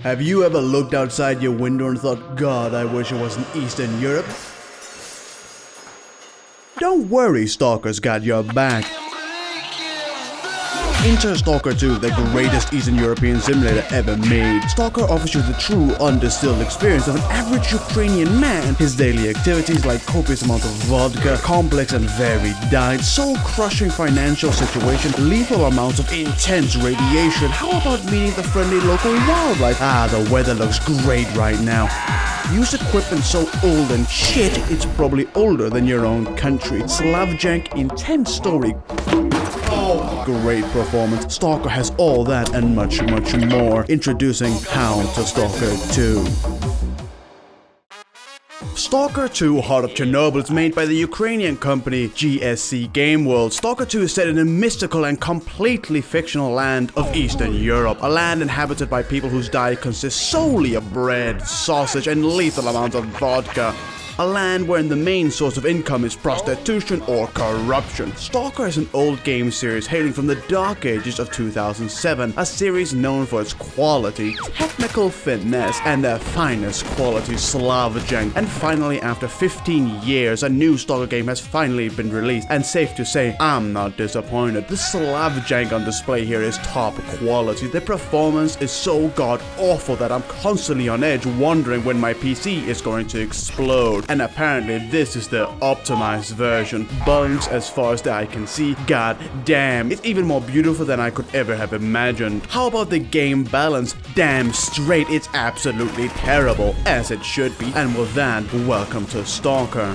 Have you ever looked outside your window and thought, God, I wish I was in Eastern Europe? Don't worry, Stalker's got your back. Enter Stalker 2, the greatest Eastern European simulator ever made. Stalker offers you the true, undistilled experience of an average Ukrainian man. His daily activities like copious amounts of vodka, complex and varied diet, soul-crushing financial situation, lethal amounts of intense radiation. How about meeting the friendly local wildlife? The weather looks great right now. Use equipment so old and shit, it's probably older than your own country. Slavjank, intense story. Great performance. Stalker has all that and much more. Introducing How to Stalker 2. Stalker 2 Heart of Chernobyl is made by the Ukrainian company GSC Game World. Stalker 2 is set in a mystical and completely fictional land of Eastern Europe. A land inhabited by people whose diet consists solely of bread, sausage and lethal amounts of vodka. A land wherein the main source of income is prostitution or corruption. Stalker is an old game series hailing from the dark ages of 2007, a series known for its quality, technical finesse, and their finest quality Slavjank. And finally, after 15 years, a new Stalker game has finally been released, and safe to say, I'm not disappointed. The Slavjank on display here is top quality. The performance is so god-awful that I'm constantly on edge wondering when my PC is going to explode. And apparently this is the optimized version. Bugs as far as the eye can see, god damn, it's even more beautiful than I could ever have imagined. How about the game balance? Damn straight, it's absolutely terrible, as it should be. And with that, welcome to Stalker.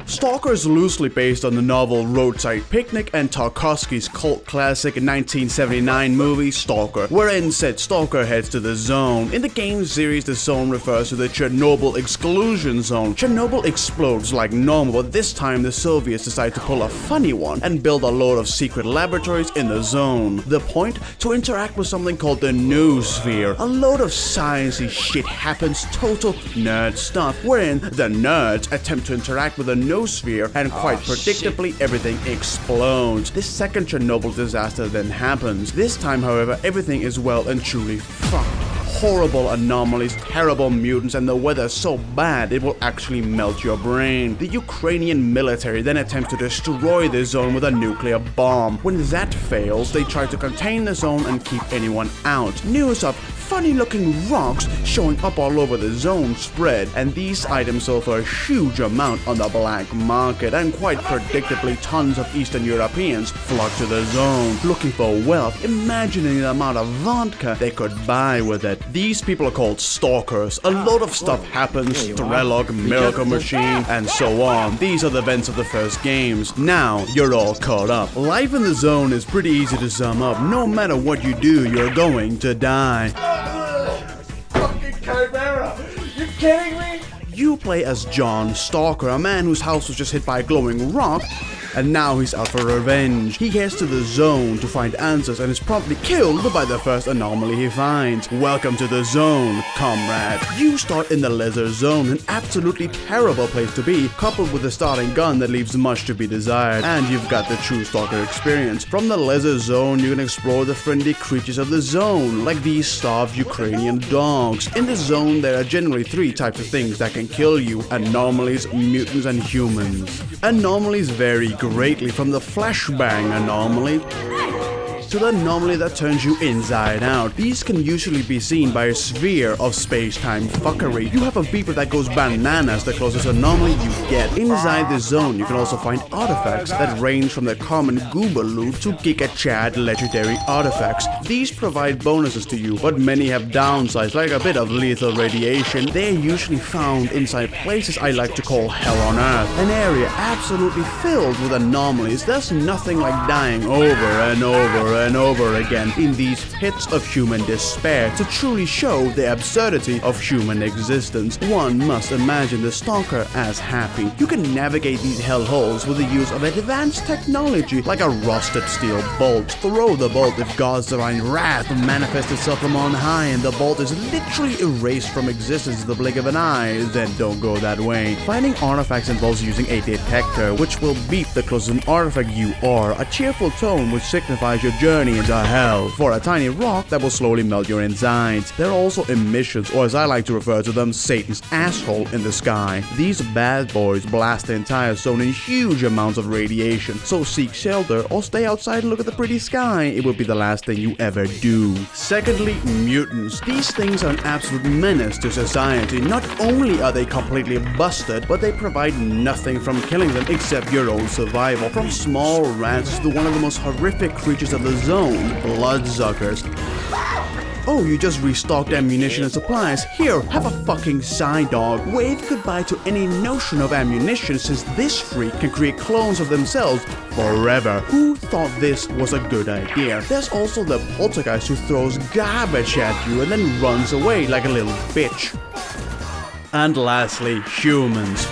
Stalker is loosely based on the novel Roadside Picnic and Tarkovsky's cult classic 1979 movie Stalker, wherein said Stalker heads to the Zone. In the game series, the Zone refers to the Chernobyl exclusion zone. Chernobyl explodes like normal, but this time the Soviets decide to pull a funny one and build a load of secret laboratories in the Zone. The point? To interact with something called the Noosphere. A load of sciencey shit happens, total nerd stuff, wherein the nerds attempt to interact with the Noosphere, and quite predictably everything explodes. This second Chernobyl disaster then happens. This time, however, everything is well and truly fucked. Horrible anomalies, terrible mutants, and the weather so bad it will actually melt your brain. The Ukrainian military then attempts to destroy the zone with a nuclear bomb. When that fails, they try to contain the zone and keep anyone out. News of funny-looking rocks showing up all over the zone spread, and these items sell for a huge amount on the black market, and quite predictably tons of Eastern Europeans flock to the zone, looking for wealth, imagining the amount of vodka they could buy with it. These people are called Stalkers. A lot of stuff happens, Strelog, Miracle Machine, and so on. These are the events of the first games. Now, you're all caught up. Life in the zone is pretty easy to sum up. No matter what you do, you're going to die. Chimera! You kidding me? You play as John Stalker, a man whose house was just hit by a glowing rock, and now he's out for revenge. He heads to the Zone to find answers and is promptly killed by the first anomaly he finds. Welcome to the Zone, comrade. You start in the Lesser Zone, an absolutely terrible place to be, coupled with a starting gun that leaves much to be desired, and you've got the true Stalker experience. From the Lesser Zone, you can explore the friendly creatures of the Zone, like these starved Ukrainian dogs. In the Zone, there are generally three types of things that can kill you: anomalies, mutants, and humans. Anomalies vary greatly, from the flashbang anomaly to the anomaly that turns you inside out. These can usually be seen by a sphere of space-time fuckery. You have a beeper that goes bananas the closest anomaly you get. Inside the zone, you can also find artifacts that range from the common goober loot to Giga Chad legendary artifacts. These provide bonuses to you, but many have downsides, like a bit of lethal radiation. They are usually found inside places I like to call Hell on Earth, an area absolutely filled with anomalies. There's nothing like dying over and over and over again in these pits of human despair. To truly show the absurdity of human existence, one must imagine the Stalker as happy. You can navigate these hellholes with the use of advanced technology like a rusted steel bolt. Throw the bolt if God's divine wrath manifests itself from on high and the bolt is literally erased from existence in the blink of an eye. Then don't go that way. Finding artifacts involves using a detector, which will beep the closest artifact you are, a cheerful tone which signifies your journey into hell for a tiny rock that will slowly melt your insides. There are also emissions, or as I like to refer to them, Satan's asshole in the sky. These bad boys blast the entire zone in huge amounts of radiation, so seek shelter or stay outside and look at the pretty sky. It will be the last thing you ever do. Secondly, mutants. These things are an absolute menace to society. Not only are they completely busted, but they provide nothing from killing them except your own survival. From small rats to one of the most horrific creatures of the zone, bloodsuckers. Oh, you just restocked ammunition and supplies. Here, have a fucking side dog. Wave goodbye to any notion of ammunition, since this freak can create clones of themselves forever. Who thought this was a good idea? There's also the poltergeist who throws garbage at you and then runs away like a little bitch. And lastly, humans.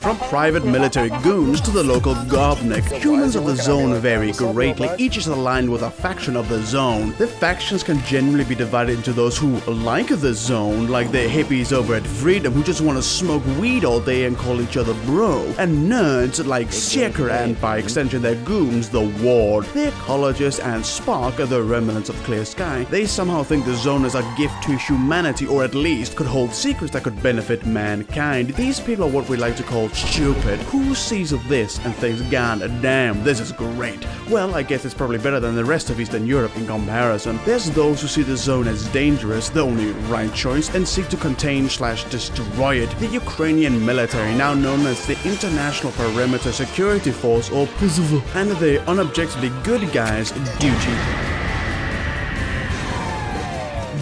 From private military goons to the local gobnik, humans of the zone vary greatly. Each is aligned with a faction of the zone. The factions can generally be divided into those who like the zone, like the hippies over at Freedom who just want to smoke weed all day and call each other bro, and nerds like Cheeki and by extension their goons, the Ward. The Ecologist and Spark are the remnants of Clear Sky. They somehow think the zone is a gift to humanity, or at least could hold secrets that could benefit mankind. These people are what we like to call stupid. Who sees this and thinks, God damn, this is great? Well, I guess it's probably better than the rest of Eastern Europe in comparison. There's those who see the zone as dangerous, the only right choice, and seek to contain/destroy it. The Ukrainian military, now known as the International Perimeter Security Force, or PSV, and the unobjectively good guys, Duty.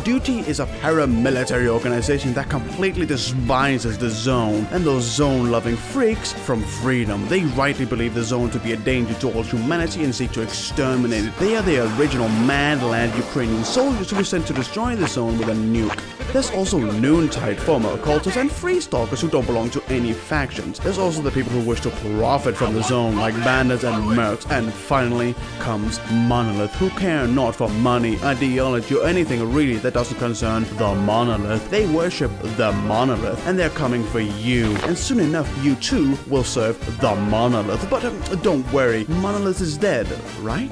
Duty is a paramilitary organization that completely despises the zone and those zone-loving freaks from Freedom. They rightly believe the zone to be a danger to all humanity and seek to exterminate it. They are the original mad-lad Ukrainian soldiers who were sent to destroy the zone with a nuke. There's also Noontide, former occultists, and free stalkers who don't belong to any factions. There's also the people who wish to profit from the zone, like bandits and mercs. And finally comes Monolith, who care not for money, ideology, or anything really that doesn't concern the Monolith. They worship the Monolith, and they're coming for you. And soon enough, you too will serve the Monolith. But don't worry, Monolith is dead, right?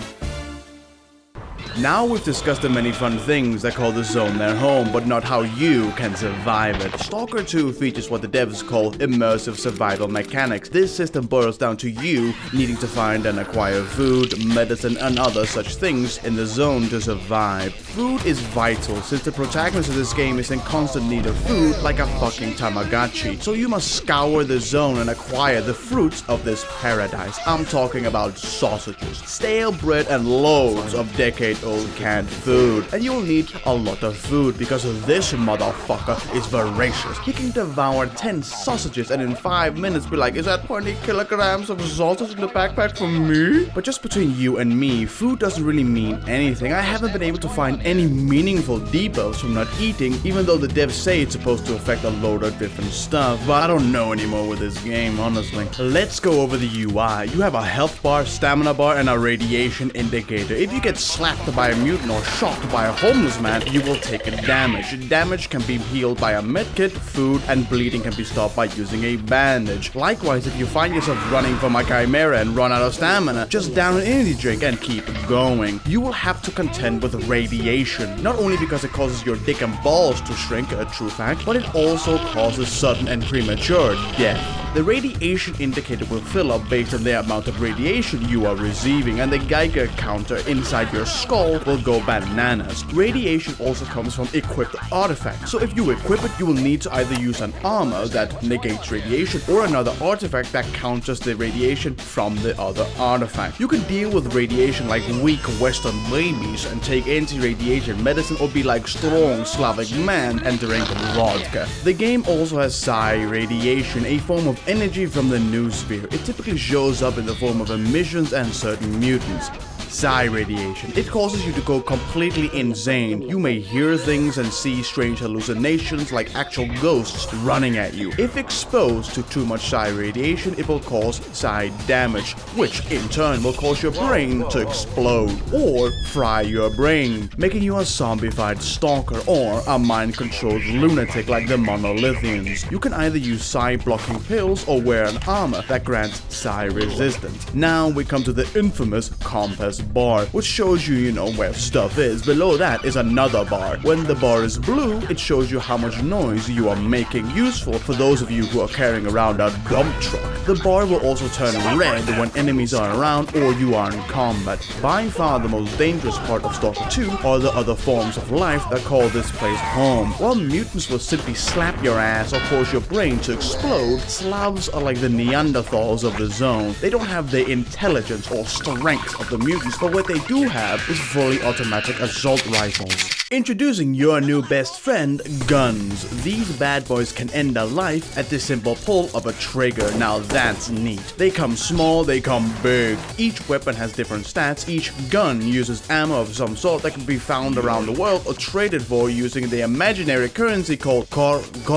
Now we've discussed the many fun things that call the zone their home, but not how you can survive it. Stalker 2 features what the devs call immersive survival mechanics. This system boils down to you needing to find and acquire food, medicine, and other such things in the zone to survive. Food is vital, since the protagonist of this game is in constant need of food like a fucking Tamagotchi. So you must scour the zone and acquire the fruits of this paradise. I'm talking about sausages, stale bread, and loads of decade-old canned food. And you'll need a lot of food because this motherfucker is voracious. He can devour 10 sausages and in 5 minutes be like, is that 20 kilograms of sausage in the backpack for me? But just between you and me, food doesn't really mean anything. I haven't been able to find any meaningful debuffs from not eating, even though the devs say it's supposed to affect a load of different stuff. But I don't know anymore with this game, honestly. Let's go over the UI. You have a health bar, stamina bar, and a radiation indicator. If you get slapped by a mutant or shocked by a homeless man, you will take damage. Damage can be healed by a medkit, food, and bleeding can be stopped by using a bandage. Likewise, if you find yourself running from a chimera and run out of stamina, just down an energy drink and keep going. You will have to contend with radiation, not only because it causes your dick and balls to shrink, a true fact, but it also causes sudden and premature death. The radiation indicator will fill up based on the amount of radiation you are receiving, and the Geiger counter inside your skull will go bananas. Radiation also comes from equipped artifacts, so if you equip it, you will need to either use an armor that negates radiation or another artifact that counters the radiation from the other artifact. You can deal with radiation like weak Western babies and take anti-radiation medicine, or be like strong Slavic man and drink vodka. The game also has psi radiation, a form of energy from the noosphere. It typically shows up in the form of emissions and certain mutants. Psi radiation. It causes you to go completely insane. You may hear things and see strange hallucinations like actual ghosts running at you. If exposed to too much psi radiation, it will cause psi damage, which in turn will cause your brain to explode or fry your brain, making you a zombified stalker or a mind-controlled lunatic like the Monolithians. You can either use psi-blocking pills or wear an armor that grants psi resistance. Now we come to the infamous compass bar, which shows you, where stuff is. Below that is another bar. When the bar is blue, it shows you how much noise you are making, useful for those of you who are carrying around a dump truck. The bar will also turn red when enemies are around or you are in combat. By far the most dangerous part of Stalker 2 are the other forms of life that call this place home. While mutants will simply slap your ass or cause your brain to explode, Slavs are like the Neanderthals of the zone. They don't have the intelligence or strength of the mutants, but what they do have is fully automatic assault rifles. Introducing your new best friend, guns. These bad boys can end a life at the simple pull of a trigger. Now that's neat. They come small, they come big. Each weapon has different stats. Each gun uses ammo of some sort that can be found around the world or traded for using the imaginary currency called carbovanets,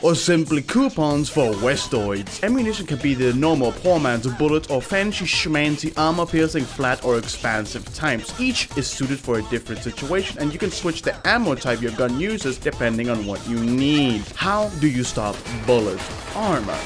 or simply coupons for Westoids. Ammunition can be the normal poor man's bullet or fancy schmancy armor-piercing flat or expansive types. Each is suited for a different situation, and you can switch the ammo type your gun uses depending on what you need. How do you stop bullets? Armor.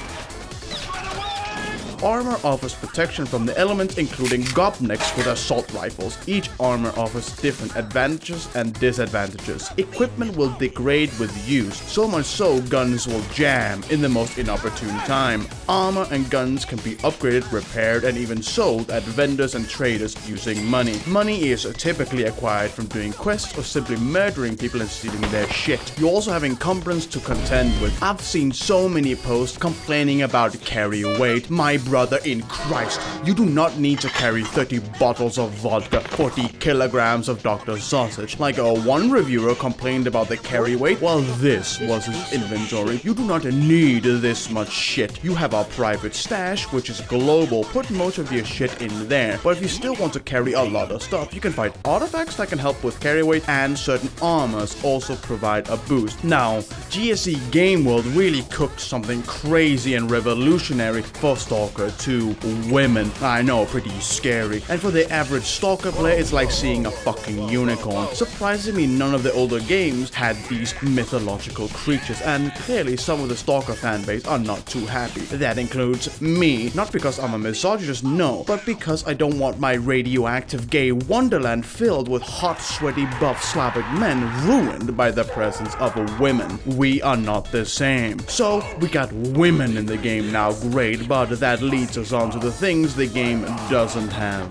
Armor offers protection from the elements, including gopniks with assault rifles. Each armor offers different advantages and disadvantages. Equipment will degrade with use, so much so guns will jam in the most inopportune time. Armor and guns can be upgraded, repaired, and even sold at vendors and traders using money. Money is typically acquired from doing quests or simply murdering people and stealing their shit. You also have encumbrance to contend with. I've seen so many posts complaining about carry weight. My brother in Christ, you do not need to carry 30 bottles of vodka, 40 kilograms of Dr. Sausage. Like one reviewer complained about the carry weight, while this was his inventory. You do not need this much shit. You have a private stash, which is global. Put most of your shit in there. But if you still want to carry a lot of stuff, you can find artifacts that can help with carry weight, and certain armors also provide a boost. Now, GSC Game World really cooked something crazy and revolutionary for Stalker 2, women. I know, pretty scary. And for the average Stalker player, it's like seeing a fucking unicorn. Surprisingly, none of the older games had these mythological creatures, and clearly some of the Stalker fanbase are not too happy. That includes me. Not because I'm a misogynist, no, but because I don't want my radioactive gay wonderland filled with hot, sweaty, buff Slavic men ruined by the presence of women. We are not the same. So, we got women in the game now, great, but that leads us on to the things the game doesn't have.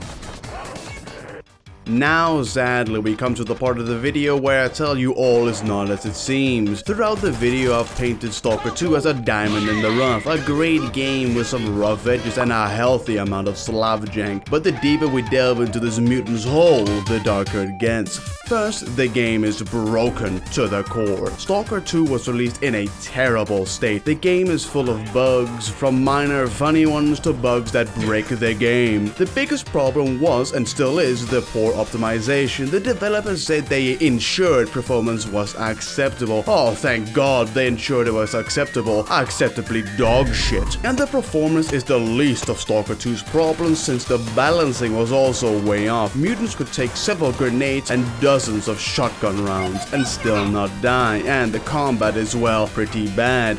Now, sadly, we come to the part of the video where I tell you all is not as it seems. Throughout the video, I've painted Stalker 2 as a diamond in the rough, a great game with some rough edges and a healthy amount of Slav jank. But the deeper we delve into this mutant's hole, the darker it gets. First, the game is broken to the core. Stalker 2 was released in a terrible state. The game is full of bugs, from minor funny ones to bugs that break the game. The biggest problem was, and still is, the poor optimization. The developers said they ensured performance was acceptable. Oh, thank God they ensured it was acceptable. Acceptably dog shit. And the performance is the least of Stalker 2's problems, since the balancing was also way off. Mutants could take several grenades and dozens of shotgun rounds and still not die, and the combat is, well, pretty bad.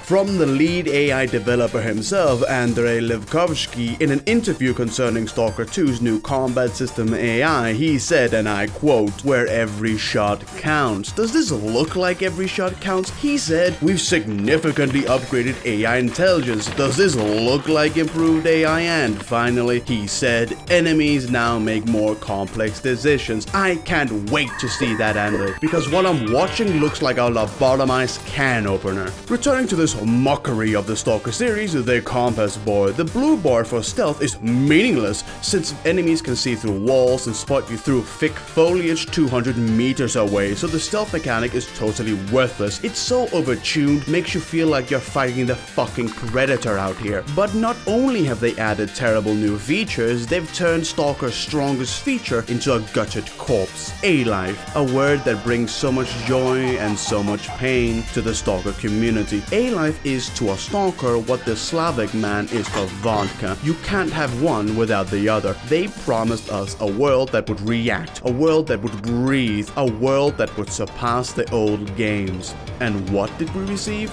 From the lead AI developer himself, Andrei Levkovsky, in an interview concerning Stalker 2's new combat system AI, he said, and I quote, "Where every shot counts." Does this look like every shot counts? He said, "We've significantly upgraded AI intelligence." Does this look like improved AI? And finally, he said, "Enemies now make more complex decisions." I can't wait to see that, Andrei, because what I'm watching looks like a lobotomized can opener. Returning to this mockery of the Stalker series, the compass bar. The blue bar for stealth is meaningless, since enemies can see through walls and spot you through thick foliage 200 meters away, so the stealth mechanic is totally worthless. It's so overtuned, makes you feel like you're fighting the fucking Predator out here. But not only have they added terrible new features, they've turned Stalker's strongest feature into a gutted corpse. A-life, a word that brings so much joy and so much pain to the Stalker community. A-life is to a Stalker what the Slavic man is for vodka. You can't have one without the other. They promised us a world that would react, a world that would breathe, a world that would surpass the old games. And what did we receive?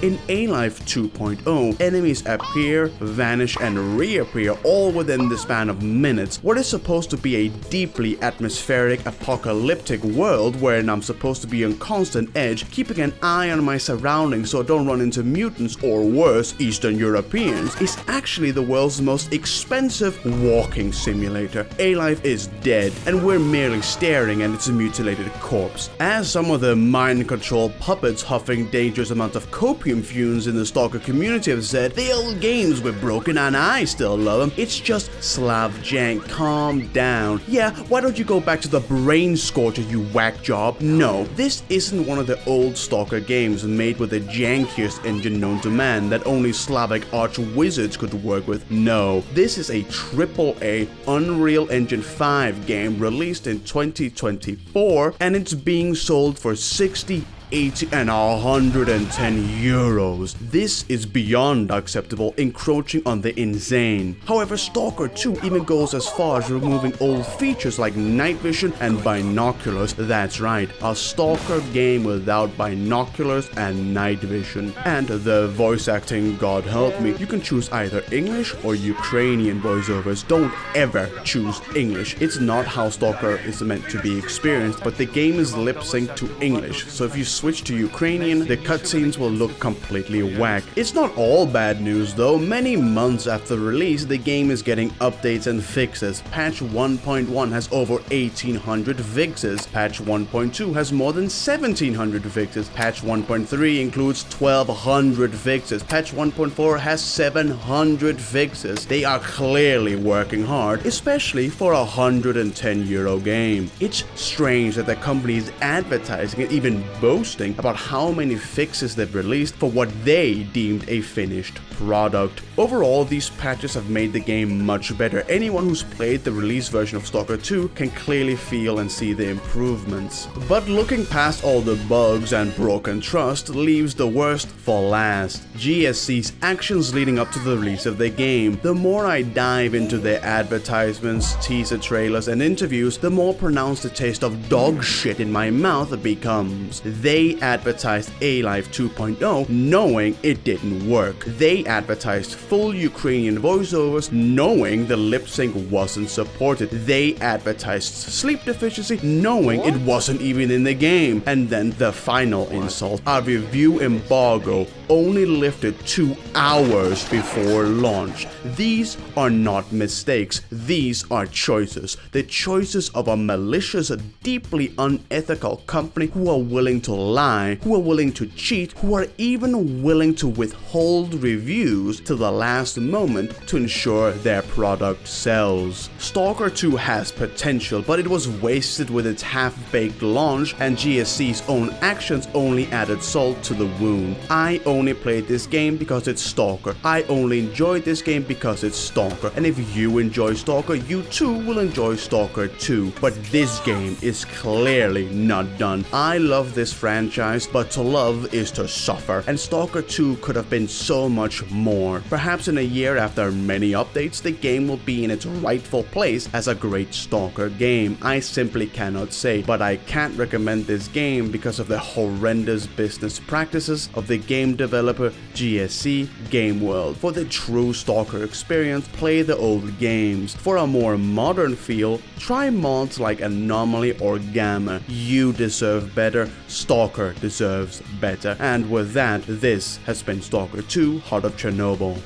In A-Life 2.0, enemies appear, vanish, and reappear all within the span of minutes. What is supposed to be a deeply atmospheric, apocalyptic world wherein I'm supposed to be on constant edge, keeping an eye on my surroundings so I don't run into mutants or worse, Eastern Europeans, is actually the world's most expensive walking simulator. A-Life is dead, and we're merely staring at its mutilated corpse. As some of the mind control puppets huffing dangerous amounts of copium fumes in the Stalker community have said, the old games were broken and I still love them. It's just Slav jank, calm down. Yeah, why don't you go back to the brain scorcher, you whack job? No, this isn't one of the old Stalker games made with the jankiest engine known to man that only Slavic arch wizards could work with. No, this is a AAA Unreal Engine 5 game released in 2024, and it's being sold for 60, 80 and 110 euros. This is beyond acceptable, encroaching on the insane. However, Stalker 2 even goes as far as removing old features like night vision and binoculars. That's right, a Stalker game without binoculars and night vision. And the voice acting, God help me, you can choose either English or Ukrainian voiceovers. Don't ever choose English. It's not how Stalker is meant to be experienced, but the game is lip synced to English, so if you switch to Ukrainian, the cutscenes will look completely whack. It's not all bad news though. Many months after release, the game is getting updates and fixes. Patch 1.1 has over 1800 fixes. Patch 1.2 has more than 1700 fixes. Patch 1.3 includes 1200 fixes. Patch 1.4 has 700 fixes. They are clearly working hard, especially for a €110 game. It's strange that the company is advertising and even boasting about how many fixes they've released for what they deemed a finished product. Overall, these patches have made the game much better. Anyone who's played the release version of Stalker 2 can clearly feel and see the improvements. But looking past all the bugs and broken trust leaves the worst for last. GSC's actions leading up to the release of the game. The more I dive into their advertisements, teaser trailers, and interviews, the more pronounced the taste of dog shit in my mouth becomes. They advertised A-Life 2.0 knowing it didn't work. They advertised full Ukrainian voiceovers knowing the lip sync wasn't supported. They advertised sleep deficiency knowing it wasn't even in the game. And then the final insult, a review embargo only lifted 2 hours before launch. These are not mistakes, these are choices. The choices of a malicious, deeply unethical company who are willing to lie, who are willing to cheat, who are even willing to withhold reviews to the last moment to ensure their product sells. Stalker 2 has potential, but it was wasted with its half-baked launch, and GSC's own actions only added salt to the wound. I only played this game because it's Stalker. I only enjoyed this game because it's Stalker. And if you enjoy Stalker, you too will enjoy Stalker 2. But this game is clearly not done. I love this franchise, but to love is to suffer. And Stalker 2 could have been so much more. Perhaps in a year after many updates, the game will be in its rightful place as a great Stalker game. I simply cannot say, but I can't recommend this game because of the horrendous business practices of the game developer GSC Game World. For the true Stalker experience, play the old games. For a more modern feel, try mods like Anomaly or Gamma. You deserve better. Stalker deserves better. And with that, this has been Stalker 2: Heart of Chernobyl.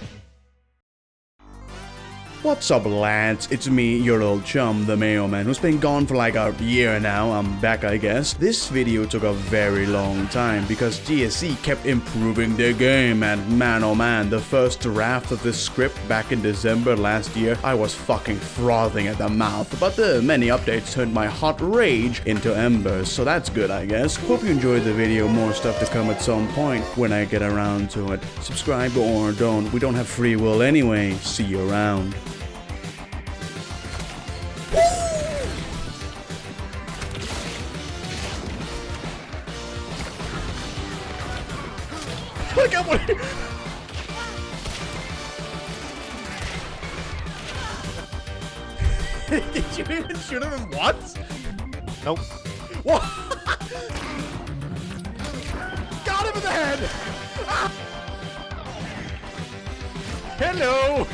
What's up, lads? It's me, your old chum, the Mayo Man, who's been gone for like a year now. I'm back, I guess. This video took a very long time because GSC kept improving their game, and man oh man, the first draft of this script back in December last year, I was fucking frothing at the mouth, but the many updates turned my hot rage into embers, so that's good, I guess. Hope you enjoyed the video. More stuff to come at some point when I get around to it. Subscribe or don't. We don't have free will anyway. See you around. Look at what. Did you even shoot him once? Nope. What? Got him in the head! Ah! Hello!